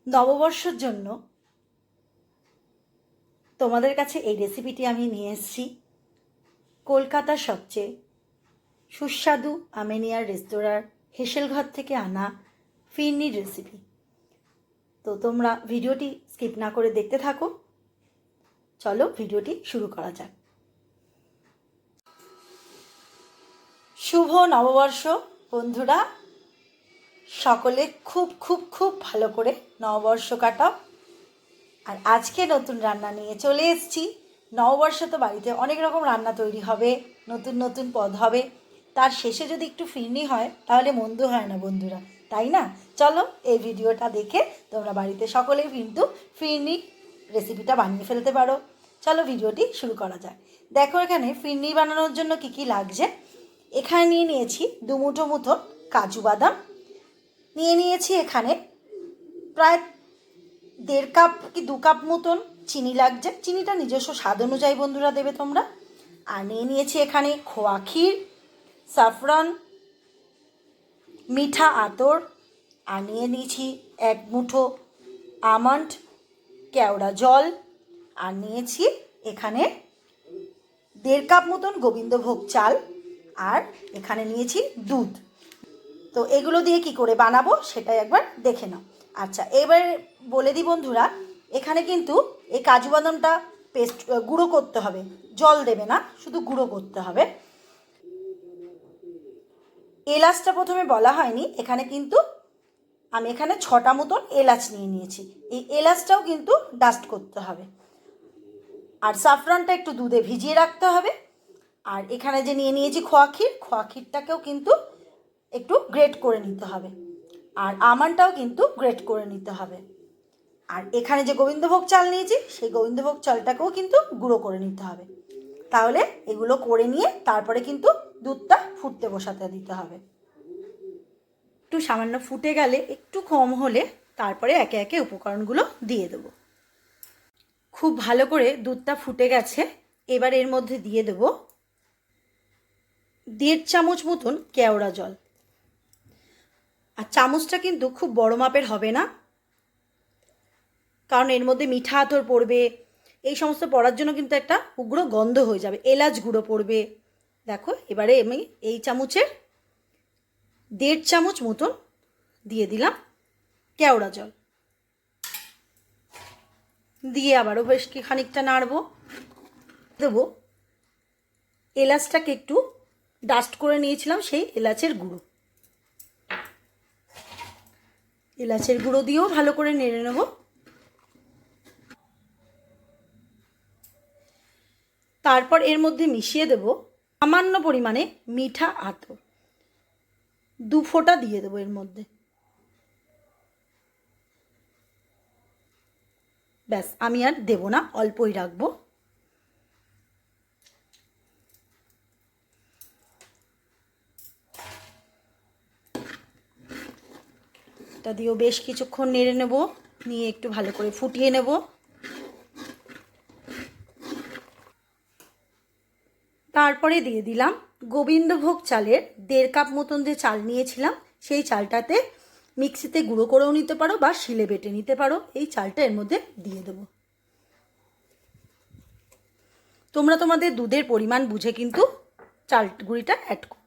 নববর্ষের জন্য তোমাদের কাছে এই রেসিপিটি আমি নিয়ে এসেছি কলকাতার সবচেয়ে সুস্বাদু আমেনিয়ার রেস্তোরাঁর হেসেলঘর থেকে আনা ফিরনির রেসিপি। তো তোমরা ভিডিওটি স্কিপ না করে দেখতে থাকো। চলো ভিডিওটি শুরু করা যাক। শুভ নববর্ষ বন্ধুরা, সকলে খুব খুব খুব ভালো করে নববর্ষ কাটাও। আর আজকে নতুন রান্না নিয়ে চলে এসেছি। নববর্ষে তো বাড়িতে অনেক রকম রান্না তৈরি হবে, নতুন নতুন পদ হবে, তার শেষে যদি একটু ফিরনি হয় তাহলে মন্দ হয় না বন্ধুরা, তাই না? চলো এই ভিডিওটা দেখে তোমরা বাড়িতে সকলেই কিন্তু ফিরনি রেসিপিটা বানিয়ে ফেলতে পারো। চলো ভিডিওটি শুরু করা যায়। দেখো এখানে ফিরনি বানানোর জন্য কি কি লাগছে। এখানে নিয়ে নিয়েছি 2 মুঠো মতো কাজু বাদাম, নিয়ে নিয়েছি এখানে প্রায় 1.5 কাপ কি 2 কাপ মতন চিনি লাগছে। চিনিটা নিজস্ব স্বাদ অনুযায়ী বন্ধুরা দেবে তোমরা। আর নিয়ে নিয়েছি এখানে খোয়া ক্ষীর, সাফরান, মিঠা আতর, আর নিয়ে নিয়েছি 1 মুঠো আমন্ড, কেওড়া জল, আর নিয়েছি এখানে 1.5 কাপ মতন গোবিন্দভোগ চাল, আর এখানে নিয়েছি দুধ। তো এগুলো দিয়ে কি করে বানাবো সেটাই একবার দেখে নাও। আচ্ছা, এবার বলে দিই বন্ধুরা, এখানে কিন্তু এই কাজু বাদামটা পেস্ট গুঁড়ো করতে হবে, জল দেবে না, শুধু গুঁড়ো করতে হবে। এলাচটা প্রথমে বলা হয়নি, এখানে কিন্তু আমি এখানে 6টা মতন এলাচ নিয়ে নিয়েছি। এই এলাচটাও কিন্তু ডাস্ট করতে হবে। আর সাফরানটা একটু দুধে ভিজিয়ে রাখতে হবে। আর এখানে যে নিয়ে নিয়েছি খোয়া ক্ষীর, খোয়া ক্ষীরটাকেও কিন্তু একটু গ্রেট করে নিতে হবে। আর আমন্ডটাও কিন্তু গ্রেট করে নিতে হবে। আর এখানে যে গোবিন্দভোগ চাল নিয়েছি, সেই গোবিন্দভোগ চালটাকেও কিন্তু গুঁড়ো করে নিতে হবে। তাহলে এগুলো করে নিয়ে তারপরে কিন্তু দুধটা ফুটতে বসাতে দিতে হবে। একটু সামান্য ফুটে গেলে, একটু কম হলে তারপরে একে একে উপকরণগুলো দিয়ে দেবো। খুব ভালো করে দুধটা ফুটে গেছে। এবার এর মধ্যে দিয়ে দেবো 1.5 চামচ মতন কেওড়া জল। আর চামচটা কিন্তু খুব বড় মাপের হবে না, কারণ এর মধ্যে মিঠা আতর পড়বে। এই সমস্ত পড়ার জন্য কিন্তু একটা উগ্র গন্ধ হয়ে যাবে, এলাচ গুঁড়ো পড়বে। দেখো এবারে আমি এই চামচের 1.5 চামচ মতন দিয়ে দিলাম কেওড়া জল, দিয়ে আবারও বেশ খানিকটা নাড়বো। দেবো এলাচটাকে একটু ডাস্ট করে নিয়েছিলাম, সেই এলাচের গুঁড়ো। এলাচের গুঁড়ো দিয়েও ভালো করে নেড়ে নেব। তারপর এর মধ্যে মিশিয়ে দেব সামান্য পরিমাণে মিঠা আতর, 2 ফোঁটা দিয়ে দেবো এর মধ্যে। ব্যাস, আমি আর দেবো না, অল্পই রাখবো। এটা দিয়েও বেশ কিছুক্ষণ নেড়ে নেব, নিয়ে একটু ভালো করে ফুটিয়ে নেব। তারপরে দিয়ে দিলাম গোবিন্দভোগ চালের 1.5 কাপ মতন যে চাল নিয়েছিলাম, সেই চালটাতে মিক্সিতে গুঁড়ো করেও নিতে পারো বা শিলে বেটে নিতে পারো। এই চালটা এর মধ্যে দিয়ে দেবো। তোমরা তোমাদের দুধের পরিমাণ বুঝে কিন্তু চাল গুঁড়িটা অ্যাড করবে।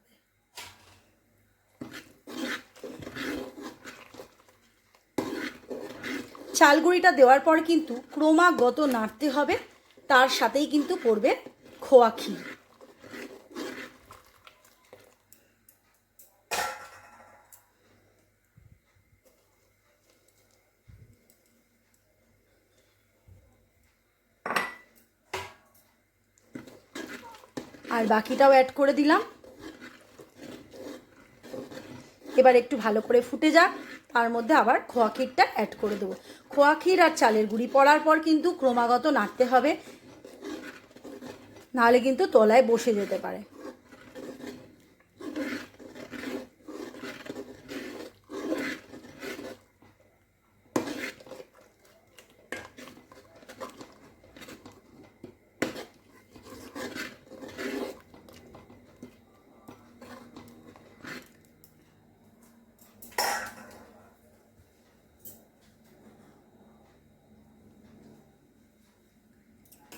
চাল গুঁড়িটা দেওয়ার পর কিন্তু ক্রমাগত নাড়তে হবে, তার সাথেই কিন্তু পড়বে খোয়া ক্ষীর। আর বাকিটাও অ্যাড করে দিলাম। এবার একটু ভালো করে ফুটে যাক, তার মধ্যে আবার খোয়া ক্ষীরটা অ্যাড করে দেবো। খোয়া ক্ষীর আর চালের গুঁড়ি পড়ার পর কিন্তু ক্রমাগত নাড়তে হবে, নাহলে কিন্তু তলায় বসে যেতে পারে।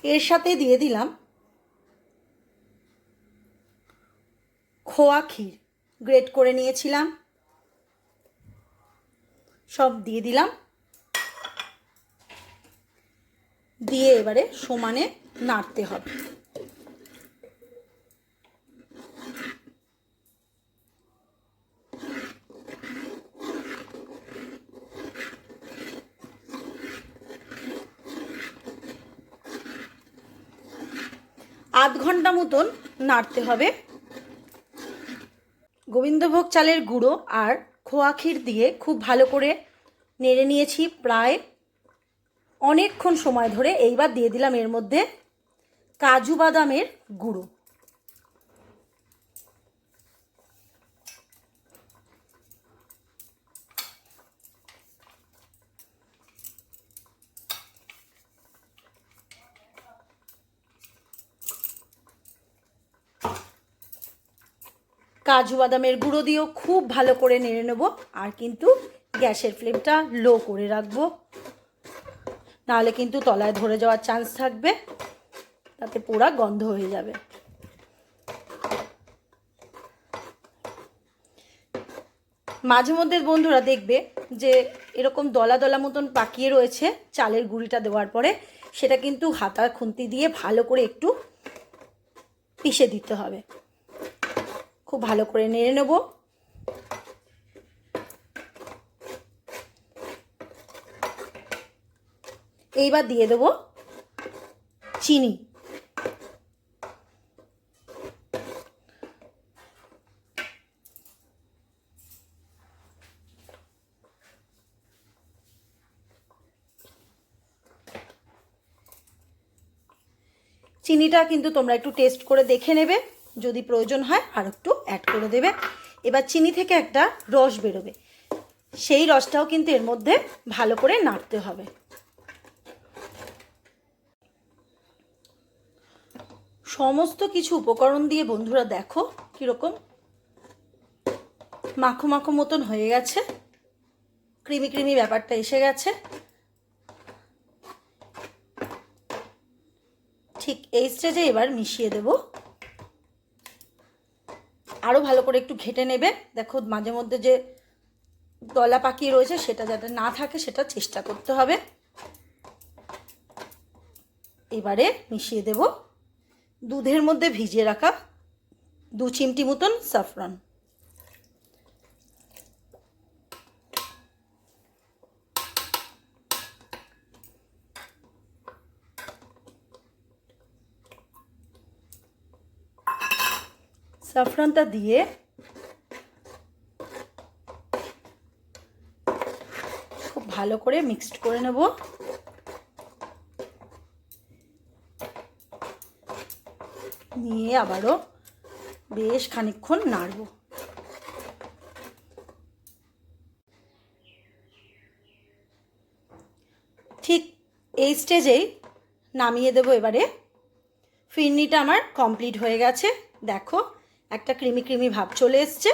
এর সাথে দিয়ে দিলাম খোয়া ক্ষীর, গ্রেট করে নিয়েছিলাম, সব দিয়ে দিলাম। দিয়ে এবারে সমানে নাড়তে হবে। আধ ঘন্টা মতন নাড়তে হবে। গোবিন্দভোগ চালের গুঁড়ো আর খোয়া ক্ষীর দিয়ে খুব ভালো করে নেড়ে নিয়েছি প্রায় অনেকক্ষণ সময় ধরে। এইবার দিয়ে দিলাম এর মধ্যে কাজু বাদামের গুঁড়ো। কাজু বাদামের গুঁড়ো দিয়েও খুব ভালো করে নেড়ে নেব। আর কিন্তু গ্যাসের ফ্লেমটা লো করে রাখবো, নাহলে কিন্তু তলায় ধরে যাওয়ার চান্স থাকবে, তাতে পোড়া গন্ধ হয়ে যাবে। মাঝে মধ্যে বন্ধুরা দেখবে যে এরকম দলা দলা মতন পাকিয়ে রয়েছে চালের গুঁড়িটা দেওয়ার পরে, সেটা কিন্তু হাতার খুন্তি দিয়ে ভালো করে একটু পিষে দিতে হবে। খুব ভালো করে নেড়ে নেব। এইবার দিয়ে দেব চিনি। চিনিটা কিন্তু তোমরা একটু টেস্ট করে দেখে নেবে, যদি প্রয়োজন হয় আর একটু অ্যাড করে দেবে। এবার চিনি থেকে একটা রস বেরোবে, সেই রসটাও কিন্তু এর মধ্যে ভালো করে নাড়তে হবে। সমস্ত কিছু উপকরণ দিয়ে বন্ধুরা দেখো কীরকম মাখো মাখো মতন হয়ে গেছে, ক্রিমি ক্রিমি ব্যাপারটা এসে গেছে। ঠিক এই স্টেজে এবার মিশিয়ে দেব। আরও ভালো করে একটু ঘেটে নেবে। দেখো মাঝে মধ্যে যে দলা পাকিয়ে রয়েছে সেটা যাতে না থাকে সেটা চেষ্টা করতে হবে। এবারে মিশিয়ে দেব দুধের মধ্যে ভিজিয়ে রাখা 2 চিমটি মতন স্যাফরন। স্যাফরনটা দিয়ে খুব ভালো করে মিক্সড করে নেব। নিয়ে আবারও বেশ খানিকক্ষণ নাড়ব। ঠিক এই স্টেজেই নামিয়ে দেব। এবারে ফিরনিটা আমার কমপ্লিট হয়ে গেছে, দেখো একটা ক্রিমি ক্রিমি ভাব চলে এসছে।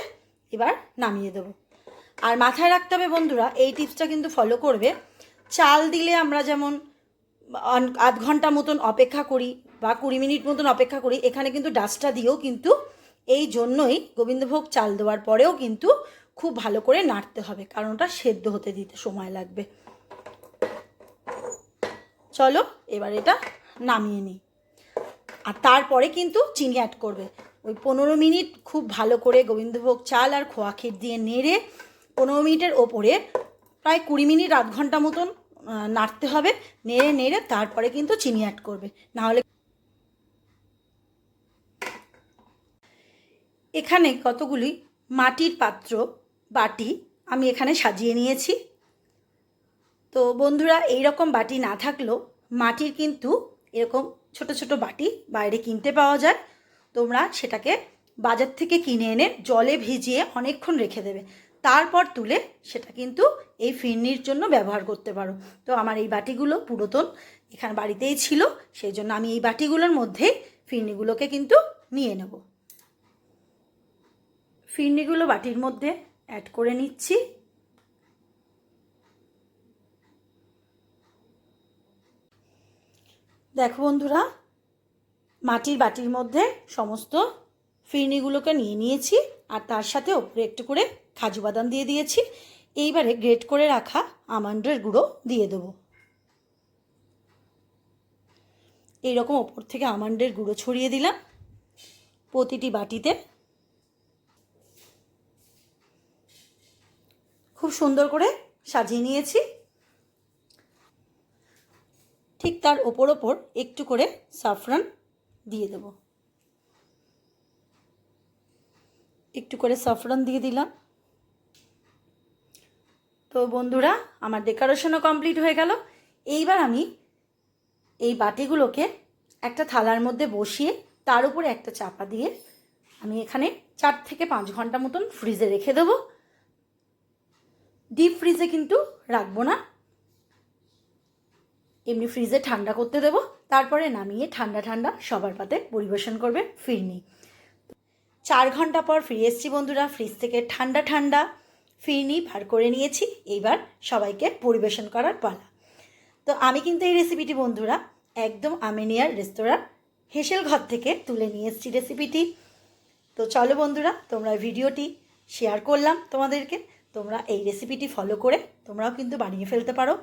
এবার নামিয়ে দেব। আর মাথায় রাখতে হবে বন্ধুরা, এই টিপসটা কিন্তু ফলো করবে। চাল দিলে আমরা যেমন আধ ঘন্টা মতন অপেক্ষা করি বা 20 মিনিট মতন অপেক্ষা করি, এখানে কিন্তু ডাস্টটা দিয়েও কিন্তু এই জন্যই গোবিন্দভোগ চাল দেওয়ার পরেও কিন্তু খুব ভালো করে নাড়তে হবে, কারণ ওটা সেদ্ধ হতে দিতে সময় লাগবে। চলো এবার এটা নামিয়ে নিই। আর তারপরে কিন্তু চিনি অ্যাড করবে। ওই 15 মিনিট খুব ভালো করে গোবিন্দভোগ চাল আর খোয়া ক্ষীর দিয়ে নেড়ে 15 মিনিটের ওপরে প্রায় 20 মিনিট আধ ঘন্টা মতন নাড়তে হবে। নেড়ে নেড়ে তারপরে কিন্তু চিনি অ্যাড করবে, নাহলে। এখানে কতগুলি মাটির পাত্র বাটি আমি এখানে সাজিয়ে নিয়েছি। তো বন্ধুরা, এই রকম বাটি না থাকলেও মাটির কিন্তু এরকম ছোট ছোট বাটি বাইরে কিনতে পাওয়া যায়। তোমরা সেটাকে বাজার থেকে কিনে এনে জলে ভিজিয়ে অনেকক্ষণ রেখে দেবে, তারপর তুলে সেটা কিন্তু এই ফিরনির জন্য ব্যবহার করতে পারো। তো আমার এই বাটিগুলো পুরাতন, এখানে বাড়িতেই ছিল, সেই জন্য আমি এই বাটিগুলোর মধ্যে ফিরনিগুলোকে কিন্তু নিয়ে নেব। ফিরনিগুলো বাটির মধ্যে অ্যাড করে নিচ্ছি। দেখো বন্ধুরা, মাটির বাটির মধ্যে সমস্ত ফিরনিগুলোকে নিয়ে নিয়েছি, আর তার সাথে ওপরে একটু করে কাজু বাদাম দিয়ে দিয়েছি। এইবারে গ্রেট করে রাখা আমন্ডের গুঁড়ো দিয়ে দেবো। এইরকম ওপর থেকে আমন্ডের গুঁড়ো ছড়িয়ে দিলাম প্রতিটি বাটিতে। খুব সুন্দর করে সাজিয়ে নিয়েছি। ঠিক তার ওপর একটু করে সাফরান দিয়ে দেব। একটু করে সাফরান দিয়ে দিলাম। তো বন্ধুরা, আমার ডেকোরেশনও কমপ্লিট হয়ে গেল। এইবার আমি এই বাটিগুলোকে একটা থালার মধ্যে বসিয়ে তার উপরে একটা চাপা দিয়ে আমি এখানে 4 থেকে 5 ঘন্টা মতন ফ্রিজে রেখে দেবো। ডিপ ফ্রিজে কিন্তু রাখবো না, এমনি ফ্রিজে ঠান্ডা করতে দেবো। তারপরে নামিয়ে ঠান্ডা ঠান্ডা সবার পাতে পরিবেশন করবে ফিরনি। 4 ঘন্টা পর ফিরে এসেছি বন্ধুরা, ফ্রিজ থেকে ঠান্ডা ঠান্ডা ফিরনি বার করে নিয়েছি। এইবার সবাইকে পরিবেশন করার পালা। তো আমি কিন্তু এই রেসিপিটি বন্ধুরা একদম আমিনিয়ার রেস্তোরাঁ হেসেল ঘর থেকে তুলে নিয়ে এসেছি রেসিপিটি। তো চলো বন্ধুরা, তোমরা ভিডিওটি শেয়ার করলাম তোমাদেরকে, তোমরা এই রেসিপিটি ফলো করে তোমরাও কিন্তু বানিয়ে ফেলতে পারো।